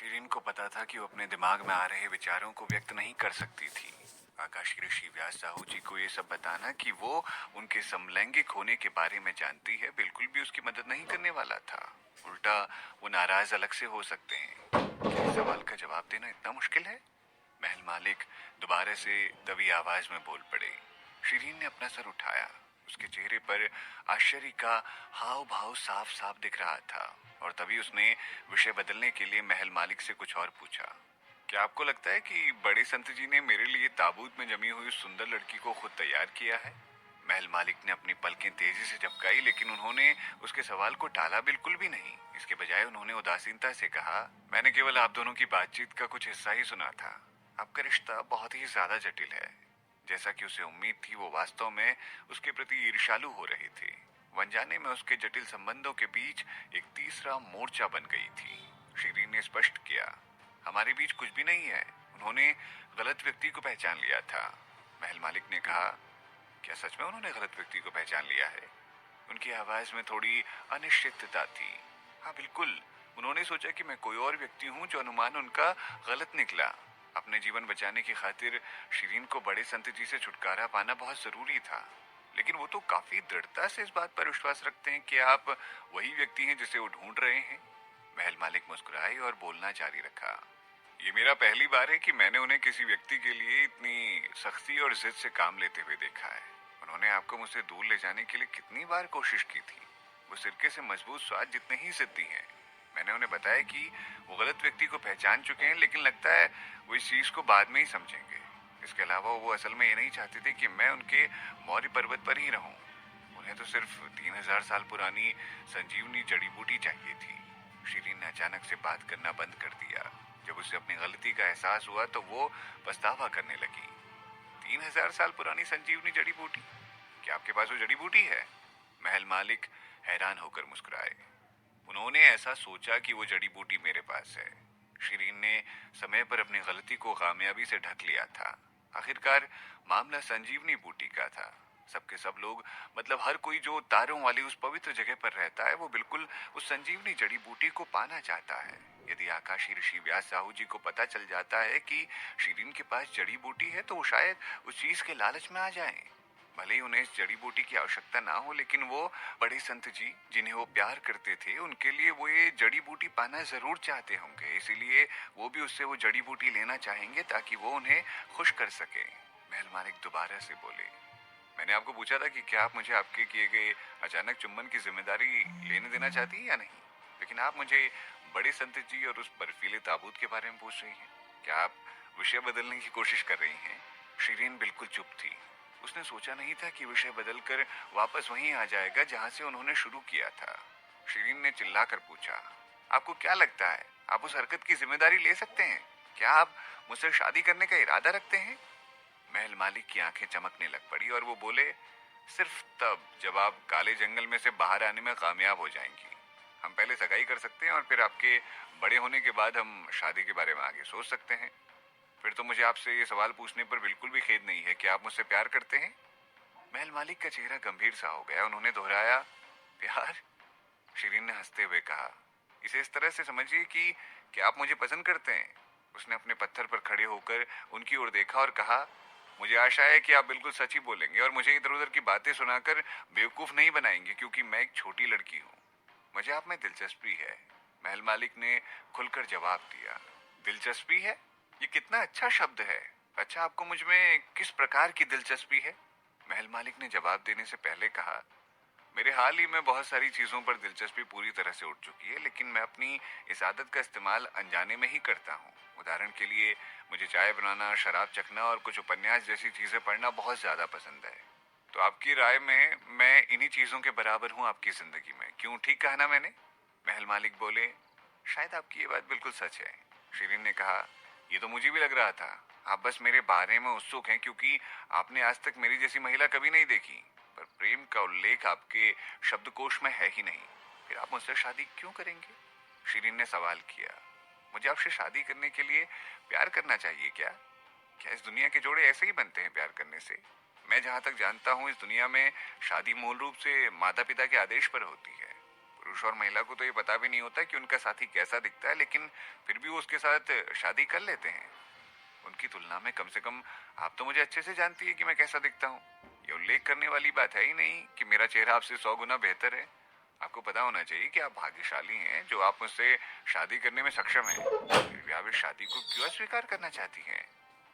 शिरीन को पता था कि वो अपने दिमाग में आ रहे विचारों को व्यक्त नहीं कर सकती थी। आकाशी ऋषि व्यास साहू जी को ये सब बताना कि वो उनके समलैंगिक होने के बारे में जानती है बिल्कुल भी उसकी मदद नहीं करने वाला था। उल्टा वो नाराज अलग से हो सकते हैं। क्या इस सवाल का जवाब देना इतना मुश्किल है? महल मालिक दोबारा से दबी आवाज में बोल पड़े। शिरीन ने अपना सर उठाया। उसके चेहरे पर आश्चर्य का हाव भाव साफ साफ दिख रहा था और तभी उसने विषय बदलने के लिए महल मालिक से कुछ और पूछा। क्या आपको लगता है कि बड़े संत जी ने मेरे लिए ताबूत में जमी हुई सुंदर लड़की को खुद तैयार किया है? महल मालिक ने अपनी पलकें तेजी से झपकाई, लेकिन उन्होंने उसके सवाल को टाला बिल्कुल भी नहीं। इसके बजाय उन्होंने उदासीनता से कहा, मैंने केवल आप दोनों की बातचीत का कुछ हिस्सा ही सुना था। आपका रिश्ता बहुत ही ज्यादा जटिल है। जैसा कि उसे उम्मीद थी, वो वास्तव में उसके प्रति ईर्ष्यालु हो रहे थे। अनजाने में उसके जटिल संबंधों के बीच एक तीसरा मोर्चा बन गई थी। शिरीन ने स्पष्ट किया, हमारे बीच कुछ भी नहीं है। उन्होंने गलत व्यक्ति को पहचान लिया था। महल मालिक ने कहा, क्या सच में उन्होंने गलत व्यक्ति को पहचान लिया है? उनकी आवाज में थोड़ी अनिश्चितता थी। हाँ बिल्कुल, उन्होंने सोचा कि मैं कोई और व्यक्ति हूँ जो अनुमान उनका गलत निकला। अपने जीवन बचाने की खातिर शिरीन को बड़े संत जी से छुटकारा पाना बहुत जरूरी था, लेकिन वो तो काफी दृढ़ता से इस बात पर विश्वास रखते हैं कि आप वही व्यक्ति हैं जिसे वो ढूंढ रहे हैं। महल मालिक मुस्कुराए और बोलना जारी रखा, ये मेरा पहली बार है कि मैंने उन्हें किसी व्यक्ति के लिए इतनी सख्ती और जिद से काम लेते हुए देखा है। उन्होंने आपको मुझसे दूर ले जाने के लिए कितनी बार कोशिश की थी। वो सिरके से मजबूत स्वाद जितने ही जिद्दी हैं। मैंने उन्हें बताया कि वो गलत व्यक्ति को पहचान चुके हैं, लेकिन लगता है वो इस चीज को बाद में ही समझेंगे। इसके अलावा वो असल में ये नहीं चाहते थे कि मैं उनके मौर्य पर्वत पर ही रहूं। उन्हें तो सिर्फ 3000 साल पुरानी संजीवनी जड़ी बूटी चाहिए थी। शिरीन ने अचानक से बात करना बंद कर दिया। जब उसे अपनी गलती का एहसास हुआ तो वो पछतावा करने लगी। 3000 साल पुरानी संजीवनी जड़ी बूटी? क्या आपके पास वो जड़ी बूटी है? महल मालिक हैरान होकर मुस्कुराए। उन्होंने ऐसा सोचा कि वो जड़ी बूटी मेरे पास है। शिरीन ने समय पर अपनी गलती को कामयाबी से ढक लिया था। आखिरकार मामला संजीवनी बूटी का था। सबके सब लोग, मतलब हर कोई जो तारों वाली उस पवित्र जगह पर रहता है, वो बिल्कुल उस संजीवनी जड़ी बूटी को पाना चाहता है। यदि आकाशी ऋषि व्यास साहू जी को पता चल जाता है कि शिरीन के पास जड़ी बूटी है, तो वो शायद उस चीज के लालच में आ जाएं। भले ही उन्हें इस जड़ी बूटी की आवश्यकता ना हो, लेकिन वो बड़े संत जी जिन्हें वो प्यार करते थे, उनके लिए वो ये जड़ी बूटी पाना जरूर चाहते होंगे। इसीलिए वो भी उससे वो जड़ी बूटी लेना चाहेंगे ताकि वो उन्हें खुश कर सके। महल मालिक दोबारा से बोले, मैंने आपको पूछा था कि क्या आप मुझे आपके किए गए अचानक चुम्बन की जिम्मेदारी लेने देना चाहती हैं या नहीं, लेकिन आप मुझे बड़े संत जी और उस बर्फीले ताबूत के बारे में पूछ रही हैं। क्या आप विषय बदलने की कोशिश कर रही हैं? शिरीन बिल्कुल चुप थी। उसने सोचा नहीं था कि विषय बदलकर वापस वहीं आ जाएगा जहां से उन्होंने शुरू किया था। शिरीन ने चिल्लाकर पूछा, आपको क्या लगता है आप उस हरकत की जिम्मेदारी ले सकते हैं? क्या आप मुझसे शादी करने का इरादा रखते हैं? महल मालिक की आंखें चमकने लग पड़ी और वो बोले, सिर्फ तब जब आप काले जंगल में से बाहर आने में कामयाब हो जाएंगी। हम पहले सगाई कर सकते हैं और फिर आपके बड़े होने के बाद हम शादी के बारे में आगे सोच सकते हैं। फिर तो मुझे आपसे ये सवाल पूछने पर बिल्कुल भी खेद नहीं है कि आप मुझसे प्यार करते हैं। महल मालिक का चेहरा गंभीर सा हो गया। उन्होंने दोहराया, प्यार? शिरीन ने हंसते हुए कहा, इसे इस तरह से समझिए कि क्या आप मुझे पसंद करते हैं। उसने अपने पत्थर पर खड़े होकर उनकी ओर देखा और कहा, मुझे आशा है कि आप बिल्कुल सच ही बोलेंगे और मुझे इधर उधर की बातें सुनाकर बेवकूफ नहीं बनाएंगे, क्योंकि मैं एक छोटी लड़की हूँ। मुझे आप में दिलचस्पी है। महल मालिक ने खुलकर जवाब दिया, दिलचस्पी है? ये कितना अच्छा शब्द है। अच्छा, आपको मुझ में किस प्रकार की दिलचस्पी है? महल मालिक ने जवाब देने से पहले कहा, मेरे हाल ही में बहुत सारी चीजों पर दिलचस्पी पूरी तरह से उठ चुकी है, लेकिन मैं अपनी इस आदत का इस्तेमाल अनजाने में ही करता हूँ। उदाहरण के लिए, मुझे चाय बनाना, शराब चखना और कुछ उपन्यास जैसी चीजें पढ़ना बहुत ज्यादा पसंद है। तो आपकी राय में मैं इन्हीं चीजों के बराबर हूँ आपकी जिंदगी में, क्यों? ठीक कहा ना मैंने? महल मालिक बोले, शायद आपकी ये बात बिल्कुल सच है। शिरीन ने कहा, ये तो मुझे भी लग रहा था। आप बस मेरे बारे में उत्सुक हैं क्योंकि आपने आज तक मेरी जैसी महिला कभी नहीं देखी। पर प्रेम का उल्लेख आपके शब्दकोश में है ही नहीं। फिर आप मुझसे शादी क्यों करेंगे? शिरीन ने सवाल किया, मुझे आपसे शादी करने के लिए प्यार करना चाहिए क्या? क्या इस दुनिया के जोड़े ऐसे ही बनते हैं प्यार करने से? मैं जहां तक जानता हूं, इस दुनिया में शादी मूल रूप से माता पिता के आदेश पर होती है। पुरुष और महिला को तो ये पता भी नहीं होता कि उनका साथी कैसा दिखता है, लेकिन फिर भी वो उसके साथ शादी कर लेते हैं। उनकी तुलना में कम से कम आप तो मुझे अच्छे से जानती है कि मैं कैसा दिखता हूँ। ये उल्लेख करने वाली बात है ही नहीं कि मेरा चेहरा आपसे 100 गुना बेहतर है। आपको पता होना चाहिए कि आप भाग्यशाली हैं जो आप मुझसे शादी करने में सक्षम हैं। फिर भी आप इस शादी को क्यों अस्वीकार करना चाहती हैं?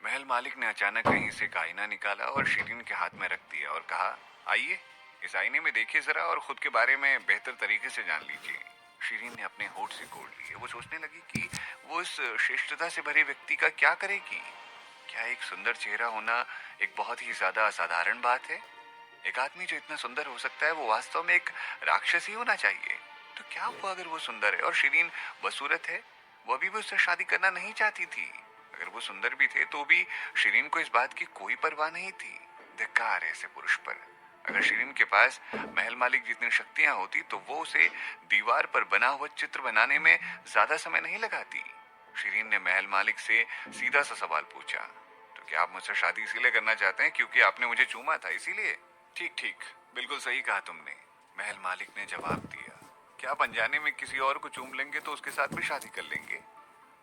महल मालिक ने अचानक कहीं से एक आईना निकाला और शिरीन के हाथ में रख दिया और कहा, आइए इस आईने में देखिए जरा और खुद के बारे में बेहतर तरीके से जान लीजिए। शिरीन ने अपने होठ सिकोड़ लिए। वो सोचने लगी कि वो इस श्रेष्ठता से भरे व्यक्ति का क्या करेगी। क्या एक सुंदर चेहरा होना एक बहुत ही ज्यादा असाधारण बात है? एक आदमी जो इतना सुंदर हो सकता है वो वास्तव में एक राक्षस ही होना चाहिए। तो क्या हुआ अगर वो सुंदर है और शिरीन बदसूरत है? वो अभी भी उससे शादी करना नहीं चाहती थी। अगर वो सुंदर भी थे तो भी शिरीन को इस बात की कोई परवाह नहीं थी। धिक्कार है ऐसे पुरुष पर। अगर शिरीन के पास महल मालिक जितनी शक्तियां होती तो वो उसे दीवार पर बना हुआ चित्र बनाने में ज्यादा समय नहीं लगाती। शिरीन ने महल मालिक से सीधा सा सवाल पूछा, तो क्या आप मुझसे शादी इसीलिए करना चाहते हैं क्योंकि आपने मुझे चूमा था इसीलिए? ठीक ठीक, बिल्कुल सही कहा तुमने, महल मालिक ने जवाब दिया। क्या आप अनजाने में किसी और को चूम लेंगे तो उसके साथ भी शादी कर लेंगे?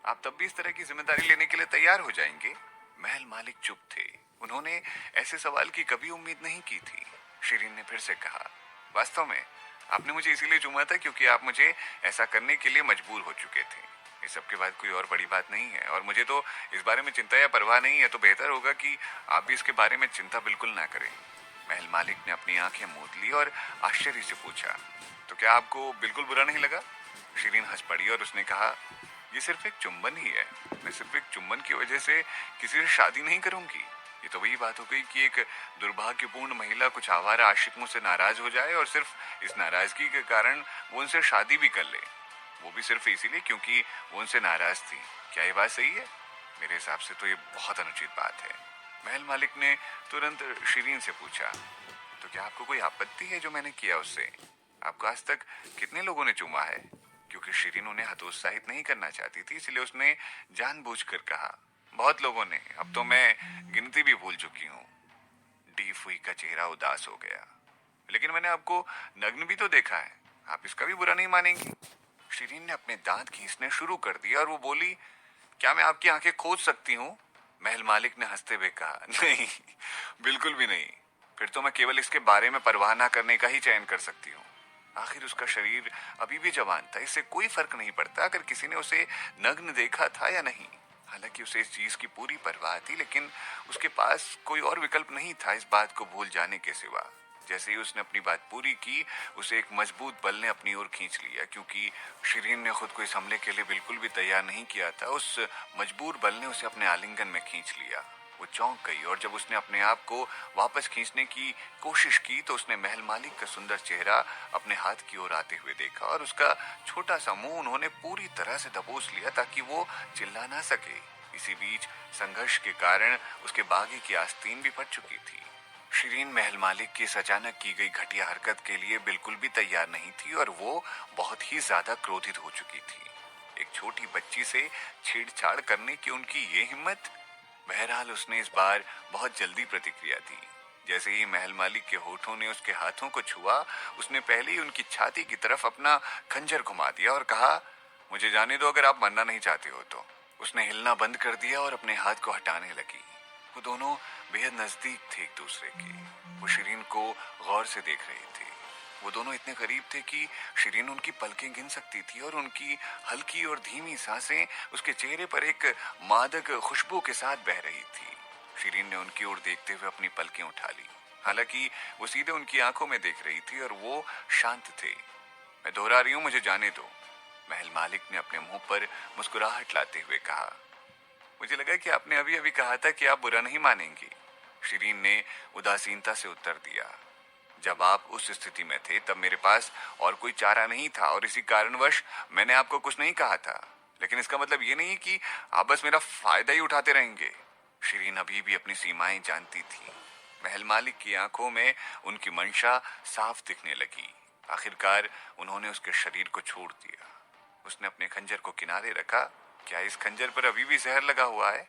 आप तब भी इस तरह की जिम्मेदारी लेने के लिए तैयार हो जाएंगे? महल मालिक चुप थे। उन्होंने ऐसे सवाल की कभी उम्मीद नहीं की थी। शिरीन ने फिर से कहा, वास्तव में आपने मुझे इसीलिए चूमा था क्योंकि आप मुझे ऐसा करने के लिए मजबूर हो चुके थे। इस सब के बाद कोई और बड़ी बात नहीं है और मुझे तो इस बारे में चिंता या परवाह नहीं है, तो बेहतर होगा कि आप भी इसके बारे में चिंता बिल्कुल ना करें। महल मालिक ने अपनी आंखें मूंद ली और आश्चर्य से पूछा, तो क्या आपको बिल्कुल बुरा नहीं लगा? शिरीन हंस पड़ी और उसने कहा, ये सिर्फ एक चुंबन ही है। मैं सिर्फ एक चुंबन की वजह से किसी से शादी नहीं करूंगी। ये तो वही बात हो गई कि एक दुर्भाग्यपूर्ण महिला कुछ आवारा आशिक मुझसे नाराज हो जाए और सिर्फ इस नाराजगी के कारण वो उनसे शादी भी कर ले, वो भी सिर्फ इसीलिए क्योंकि वो उनसे नाराज थी। क्या ये बात सही है? मेरे हिसाब से तो ये बहुत अनुचित बात है। महल मालिक ने तुरंत शिरीन से पूछा, तो क्या आपको कोई आपत्ति है जो मैंने किया उससे? आपको आज तक कितने लोगों ने चूमा है? क्योंकि शिरीन उन्हें हतोत्साहित नहीं करना चाहती थी, इसलिए उसने जानबूझकर कहा, बहुत लोगों ने, अब तो मैं गिनती भी भूल चुकी हूँ। डी फुई का चेहरा उदास हो गया। लेकिन मैंने आपको नग्न भी तो देखा है, आप इसका भी बुरा नहीं मानेंगी? शिरीन ने अपने दांत खींचने शुरू कर दिया और वो बोली, क्या मैं आपकी आंखें खोज सकती हूँ? महल मालिक ने हंसते हुए कहा, नहीं, बिल्कुल भी नहीं। फिर तो मैं केवल इसके बारे में परवाह ना करने का ही चयन कर सकती हूँ। आखिर उसका शरीर अभी भी जवान था, इससे कोई फर्क नहीं पड़ता अगर किसी ने उसे नग्न देखा था या नहीं। हालांकि उसे इस चीज की पूरी परवाह थी, लेकिन उसके पास कोई और विकल्प नहीं था इस बात को भूल जाने के सिवा। जैसे ही उसने अपनी बात पूरी की, उसे एक मजबूत बल ने अपनी ओर खींच लिया। क्योंकि शिरीन ने खुद को इस हमले के लिए बिल्कुल भी तैयार नहीं किया था, उस मजबूर बल ने उसे अपने आलिंगन में खींच लिया। वो चौंक गई और जब उसने अपने आप को वापस खींचने की कोशिश की तो उसने महल मालिक का सुंदर चेहरा अपने हाथ की ओर आते हुए देखा और उसका छोटा सा मुंह उन्होंने पूरी तरह से दबोच लिया ताकि वो चिल्ला ना सके। इसी बीच संघर्ष के कारण उसके बागी की आस्तीन भी फट चुकी थी। शिरीन महल मालिक की इस अचानक की गई घटिया हरकत के लिए बिल्कुल भी तैयार नहीं थी और वो बहुत ही ज्यादा क्रोधित हो चुकी थी। एक छोटी बच्ची से छेड़छाड़ करने की उनकी ये हिम्मत। बहरहाल उसने इस बार बहुत जल्दी प्रतिक्रिया दी। जैसे ही महल मालिक के होठों ने उसके हाथों को छुआ, उसने पहले ही उनकी छाती की तरफ अपना खंजर घुमा दिया और कहा, मुझे जाने दो अगर आप मरना नहीं चाहते हो तो। उसने हिलना बंद कर दिया और अपने हाथ को हटाने लगी। वो दोनों बेहद नजदीक थे एक दूसरे के। वो शिरीन को गौर से देख रहे थे। वो दोनों इतने करीब थे कि शिरीन उनकी पलकें गिन सकती थी और उनकी हल्की और धीमी सांसें उसके चेहरे पर एक मादक खुशबू के साथ बह रही थी। शिरीन ने उनकी ओर देखते हुए अपनी पलकें उठा ली। हालांकि वो सीधे उनकी आंखों में देख रही थी और वो शांत थे। मैं दोहरा रही हूँ, मुझे जाने दो, महल मालिक ने अपने मुंह पर मुस्कुराहट लाते हुए कहा। मुझे लगा कि आपने अभी अभी कहा था कि आप बुरा नहीं मानेंगी, शिरीन ने उदासीनता से उत्तर दिया। जब आप उस स्थिति में थे तब मेरे पास और कोई चारा नहीं था और इसी कारणवश मैंने आपको कुछ नहीं कहा था। लेकिन इसका मतलब ये नहीं कि आप बस मेरा फायदा ही उठाते रहेंगे। शिरीन अभी भी अपनी सीमाएं जानती थी। महल मालिक की आंखों में उनकी मंशा साफ दिखने लगी। आखिरकार उन्होंने उसके शरीर को छोड़ दिया। उसने अपने खंजर को किनारे रखा। क्या इस खंजर पर अभी भी जहर लगा हुआ है?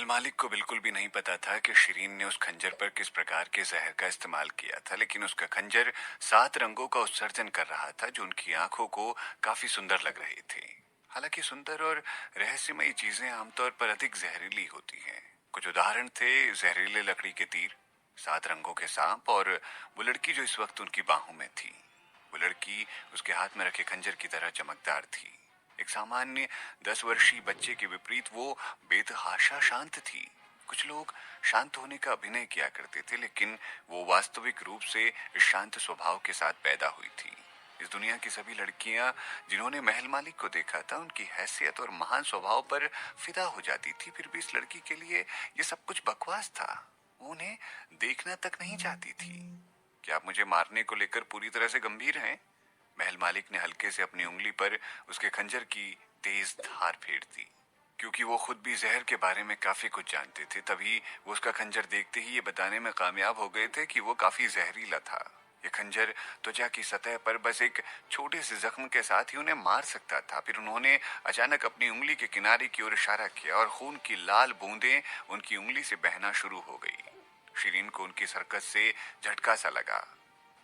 महल मालिक को बिल्कुल भी नहीं पता था कि शिरीन ने उस खंजर पर किस प्रकार के जहर का इस्तेमाल किया था, लेकिन उसका खंजर 7 रंगों का उत्सर्जन कर रहा था जो उनकी आंखों को काफी सुंदर लग रहे थे। हालांकि सुंदर और रहस्यमयी चीजें आमतौर पर अधिक जहरीली होती हैं। कुछ उदाहरण थे जहरीले लकड़ी के तीर, 7 रंगों के सांप और वो लड़की जो इस वक्त उनकी बाहों में थी। वो लड़की उसके हाथ में रखे खंजर की तरह चमकदार थी। एक सामान्य 10 वर्षीय बच्चे के विपरीत वो बेतहाशा शांत थी। कुछ लोग शांत होने का अभिनय किया करते थे, लेकिन वो वास्तविक रूप से शांत स्वभाव के साथ पैदा हुई थी। इस दुनिया की सभी लड़कियां जिन्होंने महल मालिक को देखा था उनकी हैसियत और महान स्वभाव पर फिदा हो जाती थी। फिर भी इस लड़की के लिए ये सब कुछ बकवास था। वो उन्हें देखना तक नहीं चाहती थी। क्या आप मुझे मारने को लेकर पूरी तरह से गंभीर हैं? महल मालिक ने हल्के से अपनी उंगली पर उसके खंजर की तेज धार फेर दी। क्योंकि वो खुद भी जहर के बारे में काफी कुछ जानते थे, तभी वो उसका खंजर देखते ही ये बताने में कामयाब हो गए थे कि वो काफी जहरीला था। ये खंजर त्वचा की सतह पर बस एक छोटे से जख्म के साथ ही उन्हें मार सकता था। फिर उन्होंने अचानक अपनी उंगली के किनारे की ओर इशारा किया और खून की लाल बूंदें उनकी उंगली से बहना शुरू हो गई। शिरीन को उनकी हरकत से झटका सा लगा।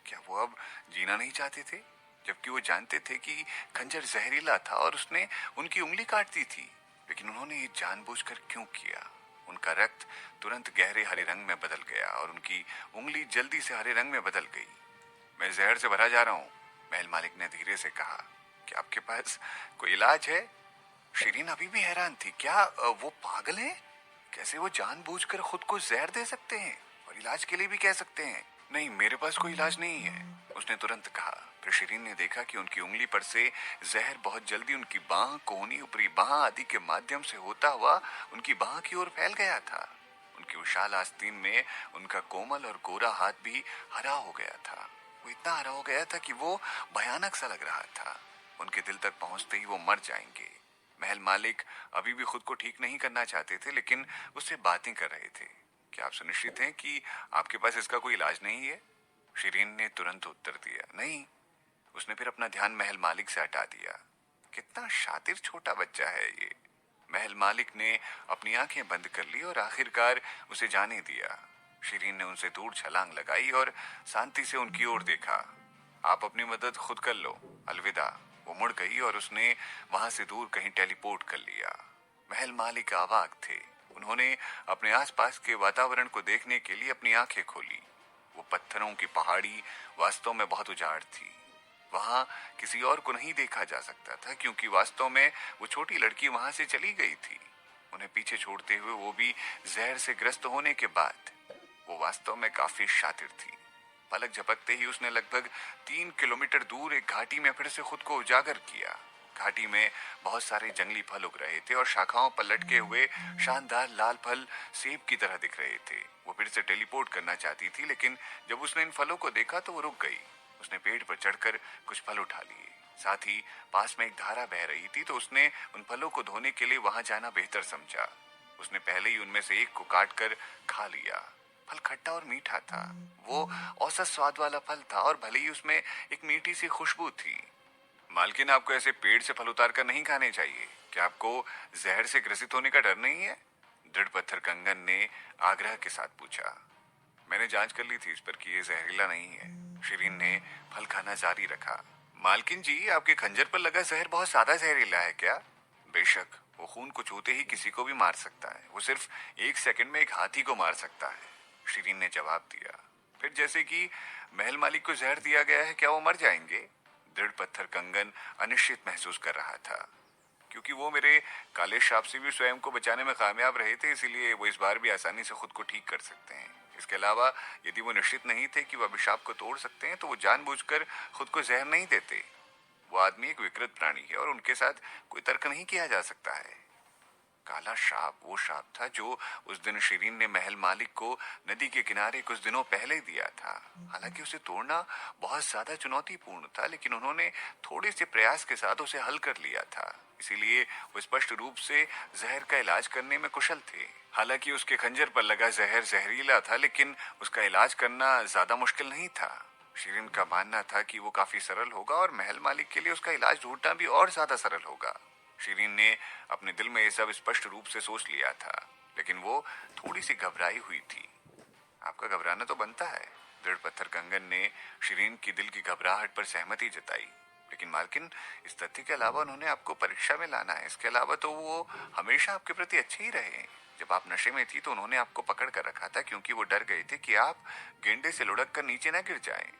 क्या वो अब जीना नहीं चाहते थे? जबकि वो जानते थे कि खंजर जहरीला था और उसने उनकी उंगली काट दी थी। लेकिन उन्होंने ये जानबूझकर क्यों किया? उनका रक्त तुरंत गहरे हरे रंग में बदल गया और उनकी उंगली जल्दी से हरे रंग में बदल गई। मैं जहर से भरा जा रहा हूँ, महल मालिक ने धीरे से कहा। क्या आपके पास कोई इलाज है? शिरीन अभी भी हैरान थी। क्या वो पागल है? कैसे वो जानबूझकर खुद को जहर दे सकते हैं और इलाज के लिए भी कह सकते हैं? नहीं, मेरे पास कोई इलाज नहीं है, उसने तुरंत कहा। फिर शिरीन ने देखा कि उनकी उंगली पर से जहर बहुत जल्दी उनकी बाह, कोहनी, ऊपरी बाह आदि के माध्यम से होता हुआ उनकी बाह की ओर फैल गया था। उनकी विशाल आस्तीन में उनका कोमल और गोरा हाथ भी हरा हो गया था। वो इतना हरा हो गया था कि वो भयानक सा लग रहा था। उनके दिल तक पहुंचते ही वो मर जाएंगे। महल मालिक अभी भी खुद को ठीक नहीं करना चाहते थे, लेकिन उससे बातें कर रहे थे। क्या आप सुनिश्चित हैं कि आपके पास इसका कोई इलाज नहीं है? शिरीन ने तुरंत उत्तर दिया, नहीं। उसने फिर अपना ध्यान महल मालिक से हटा दिया। कितना शातिर छोटा बच्चा है ये। महल मालिक ने अपनी आंखें बंद कर ली और आखिरकार उसे जाने दिया। शिरीन ने उनसे दूर छलांग लगाई और शांति से उनकी ओर देखा। आप अपनी मदद खुद कर लो, अलविदा। वो मुड़ गई और उसने वहां से दूर कहीं टेलीपोर्ट कर लिया। महल मालिक अवाक थे। उन्होंने अपने आसपास के वातावरण को देखने के लिए अपनी आंखें खोली। वो पत्थरों की पहाड़ी वास्तव में बहुत उजाड़ थी। वहां किसी और को नहीं देखा जा सकता था, क्योंकि वास्तव में वो छोटी लड़की वहां से चली गई थी, उन्हें पीछे छोड़ते हुए, वो भी जहर से ग्रस्त होने के बाद। वो वास्तव में काफी शातिर थी। पलक झपकते ही उसने लगभग 3 किलोमीटर दूर एक घाटी में फिर से खुद को उजागर किया। घाटी में बहुत सारे जंगली फल उग रहे थे और शाखाओं पर लटके हुए शानदार लाल फल सेब की तरह दिख रहे थे। वो फिर से टेलीपोर्ट करना चाहती थी, लेकिन जब उसने इन फलों को देखा तो वो रुक गई। उसने पेड़ पर चढ़कर कुछ फल उठा लिए। साथ ही पास में एक धारा बह रही थी, तो उसने उन फलों को धोने के लिए वहां जाना बेहतर समझा। उसने पहले ही उनमें से एक को काट कर खा लिया। फल खट्टा और मीठा था। वो औसत स्वाद वाला फल था और भले ही उसमें एक मीठी सी खुशबू थी। मालकिन, आपको ऐसे पेड़ से फल उतार कर नहीं खाने चाहिए। क्या आपको जहर से ग्रसित होने का डर नहीं है? दृढ़ पत्थर कंगन ने आग्रह के साथ पूछा। मैंने जांच कर ली थी इस पर कि ये जहरीला नहीं है। शिरीन ने फल खाना जारी रखा। मालकिन जी, आपके खंजर पर लगा जहर बहुत ज्यादा जहरीला है क्या? बेशक, वो खून को छूते ही किसी को भी मार सकता है। वो सिर्फ 1 सेकंड में एक हाथी को मार सकता है, शिरीन ने जवाब दिया। फिर जैसे कि महल मालिक को जहर दिया गया है, क्या वो मर जाएंगे? दृढ़ पत्थर कंगन अनिश्चित महसूस कर रहा था। क्योंकि वो मेरे काले श्राप से भी स्वयं को बचाने में कामयाब रहे थे, इसीलिए वो इस बार भी आसानी से खुद को ठीक कर सकते हैं। इसके अलावा यदि वो निश्चित नहीं थे कि वो अभिशाप को तोड़ सकते हैं, तो वो जानबूझकर खुद को जहर नहीं देते। वो आदमी एक विकृत प्राणी है और उनके साथ कोई तर्क नहीं किया जा सकता है। काला श्राप वो श्राप था जो उस दिन शिरीन ने महल मालिक को नदी के किनारे कुछ दिनों पहले दिया था। हालांकि उसे तोड़ना बहुत ज्यादा चुनौतीपूर्ण था, लेकिन उन्होंने थोड़े से प्रयास के साथ उसे हल कर लिया था। इसीलिए वो स्पष्ट रूप से जहर का इलाज करने में कुशल थे। हालांकि उसके खंजर पर लगा जहर जहरीला था, लेकिन उसका इलाज करना ज्यादा मुश्किल नहीं था। शिरीन का मानना था कि वो काफी सरल होगा और महल मालिक के लिए उसका इलाज ढूंढना भी और ज्यादा सरल होगा। शिरीन ने अपने दिल में ये सब स्पष्ट रूप से सोच लिया था, लेकिन वो थोड़ी सी घबराई हुई थी। आपका घबराना तो बनता है। दृढ़ पत्थर कंगन ने शिरीन की दिल की घबराहट पर सहमति जताई। लेकिन मालकिन, इस तथ्य के अलावा उन्होंने आपको परीक्षा में लाना है। इसके अलावा तो वो हमेशा आपके प्रति अच्छे ही रहे। जब आप नशे में थी तो उन्होंने आपको पकड़ कर रखा था, क्योंकि वो डर गए थे कि आप गेंडे से लुढ़क कर नीचे न गिर जाएं।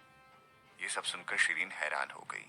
ये सब सुनकर शिरीन हैरान हो गई।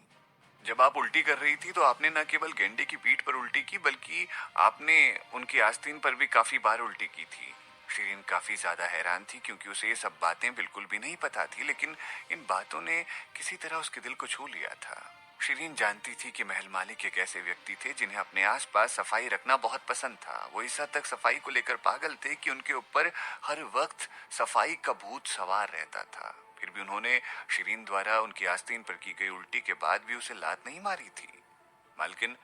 जब आप उल्टी कर रही थी तो आपने न केवल गेंडे की पीठ पर उल्टी की, बल्कि आपने उनकी आस्तीन पर भी काफी बार उल्टी की थी। शिरीन काफी ज्यादा हैरान थी, क्योंकि उसे ये सब बातें बिल्कुल भी नहीं पता थी, लेकिन इन बातों ने किसी तरह उसके दिल को छू लिया था। शिरीन जानती थी कि महल मालिक एक ऐसे व्यक्ति थे जिन्हें अपने आसपास सफाई रखना बहुत पसंद था। वो इस हद तक सफाई को लेकर पागल थे कि उनके ऊपर हर वक्त सफाई का भूत सवार रहता था। फिर भी उन्होंने शिरीन द्वारा उनकी आस्तीन पर की गई उल्टी के बाद भी उसे लात नहीं मारी थी। मालकिन,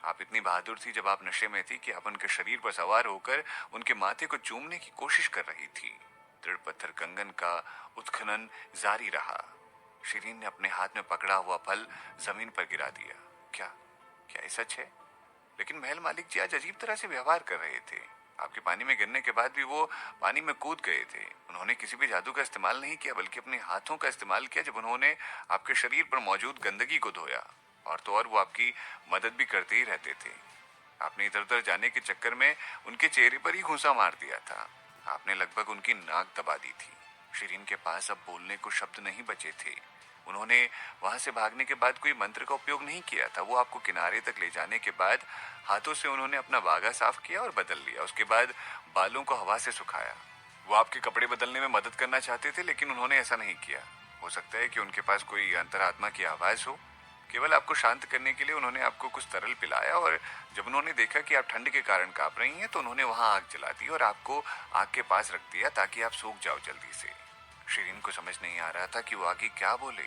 आप इतनी बहादुर थी जब आप नशे में थी कि आप उनके शरीर पर सवार होकर उनके माथे को चूमने की कोशिश कर रही थी। दृढ़ पत्थर कंगन का उत्खनन जारी रहा। शिरीन ने अपने हाथ में पकड़ा हुआ फल जमीन पर गिरा दिया। क्या क्या ये सच है? लेकिन महल मालिक जी आज अजीब तरह से व्यवहार कर रहे थे। आपके पानी में गिरने के बाद भी वो पानी में कूद गए थे। उन्होंने किसी भी जादू का इस्तेमाल नहीं किया, बल्कि अपने हाथों का इस्तेमाल किया जब उन्होंने आपके शरीर पर मौजूद गंदगी को धोया। और तो और वो आपकी मदद भी करते ही रहते थे। आपने इधर उधर जाने के चक्कर में उनके चेहरे पर ही घूंसा मार दिया था। आपने लगभग उनकी नाक दबा दी थी। शिरीन के पास अब बोलने को शब्द नहीं बचे थे। उन्होंने वहां से भागने के बाद कोई मंत्र का उपयोग नहीं किया था। वो आपको किनारे तक ले जाने के बाद हाथों से उन्होंने अपना बागा साफ किया और बदल लिया। उसके बाद बालों को हवा से सुखाया। वो आपके कपड़े बदलने में मदद करना चाहते थे, लेकिन उन्होंने ऐसा नहीं किया। हो सकता है कि उनके पास कोई अंतरात्मा की आवाज हो। केवल आपको शांत करने के लिए उन्होंने आपको कुछ तरल पिलाया, और जब उन्होंने देखा कि आप ठंड के कारण कांप रही हैं तो उन्होंने वहां आग जला दी और आपको आग के पास रख दिया ताकि आप सूख जाओ जल्दी से। शिरीन को समझ नहीं आ रहा था कि वो आगे क्या बोले।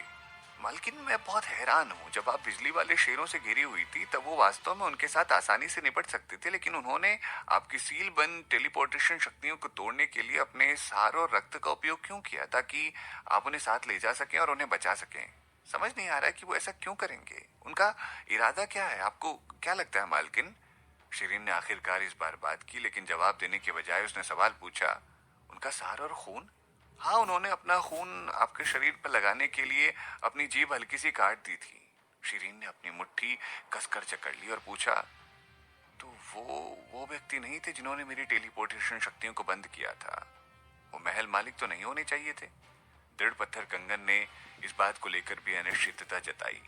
मालकिन, मैं बहुत हैरान हूँ। जब आप बिजली वाले शेरों से घिरी हुई थी तब वो वास्तव में उनके साथ आसानी से निपट सकते थे, लेकिन उन्होंने आपकी सील बंद टेलीपोर्टेशन शक्तियों को तोड़ने के लिए अपने सार और रक्त का उपयोग क्यों किया, ताकि आप उन्हें साथ ले जा सकें और उन्हें बचा सकें? समझ नहीं आ रहा कि वो ऐसा क्यों करेंगे। उनका इरादा क्या है? आपको क्या लगता है मालकिन? शिरीन ने आखिरकार इस बार बात की, लेकिन जवाब देने के बजाय उसने सवाल पूछा, उनका सार और खून? हाँ, उन्होंने अपना खून आपके शरीर पर लगाने के लिए अपनी जीभ हल्की सी काट दी थी। शिरीन ने अपनी मुट्ठी कसकर जकड़ ली और पूछा, तो वो व्यक्ति नहीं थे जिन्होंने मेरी टेलीपोर्टेशन शक्तियों को बंद किया था? वो महल मालिक तो नहीं होने चाहिए थे? दृढ़ पत्थर कंगन ने इस बात को लेकर भी अनिश्चितता जताई।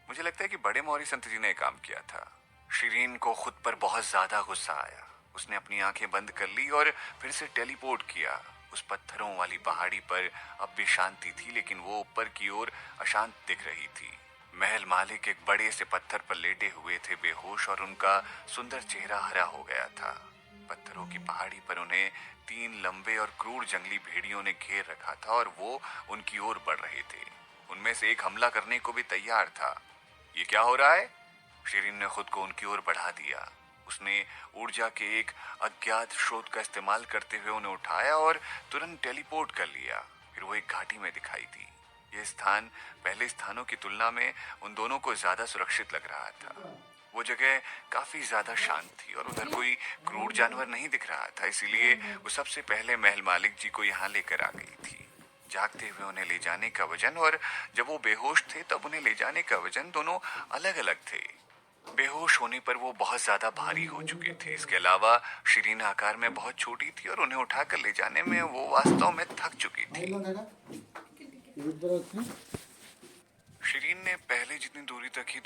मुझे लगता है कि बड़े मौर्य संत जी ने काम किया था। शिरीन को खुद पर बहुत ज्यादा गुस्सा आया। उसने अपनी आंखें बंद कर ली और फिर से टेलीपोर्ट किया। उस पत्थरों वाली पहाड़ी पर अब भी शांति थी, लेकिन वो ऊपर की ओर अशांत दिख रही थी। महल मालिक एक बड़े से पत्थर पर लेटे हुए थे, बेहोश, और उनका सुंदर चेहरा हरा हो गया था। पत्थरों की पहाड़ी पर उन्हें 3 लंबे और क्रूर जंगली भेड़ियों ने घेर रखा था और वो उनकी ओर बढ़ रहे थे। उनमें से एक हमला करने को भी तैयार था। ये क्या हो रहा है? शिरीन ने खुद को उनकी ओर बढ़ा दिया। उसने ऊर्जा के एक अज्ञात स्रोत का इस्तेमाल करते हुए उन्हें उठाया और तुरंत टेलीपोर्ट कर लिया। फिर वो एक घाटी में दिखाई दी। यह स्थान पहले स्थानों की तुलना में उन दोनों को ज्यादा सुरक्षित लग रहा था। वो जगह काफी ज्यादा शांत थी और उधर कोई क्रूर जानवर नहीं दिख रहा था, इसीलिए वो सबसे पहले महल मालिक जी को यहाँ लेकर आ गई थी। जागते हुए उन्हें ले जाने का वजन और जब वो बेहोश थे तब उन्हें ले जाने का वजन दोनों अलग अलग थे। बेहोश होने पर वो बहुत ज्यादा भारी हो चुके थे। इसके अलावा शिरीन आकार में बहुत छोटी थी और उन्हें उठाकर ले जाने में वो वास्तव में थक चुकी थी। शिरीन ने पहले जितनी दूरी तक ही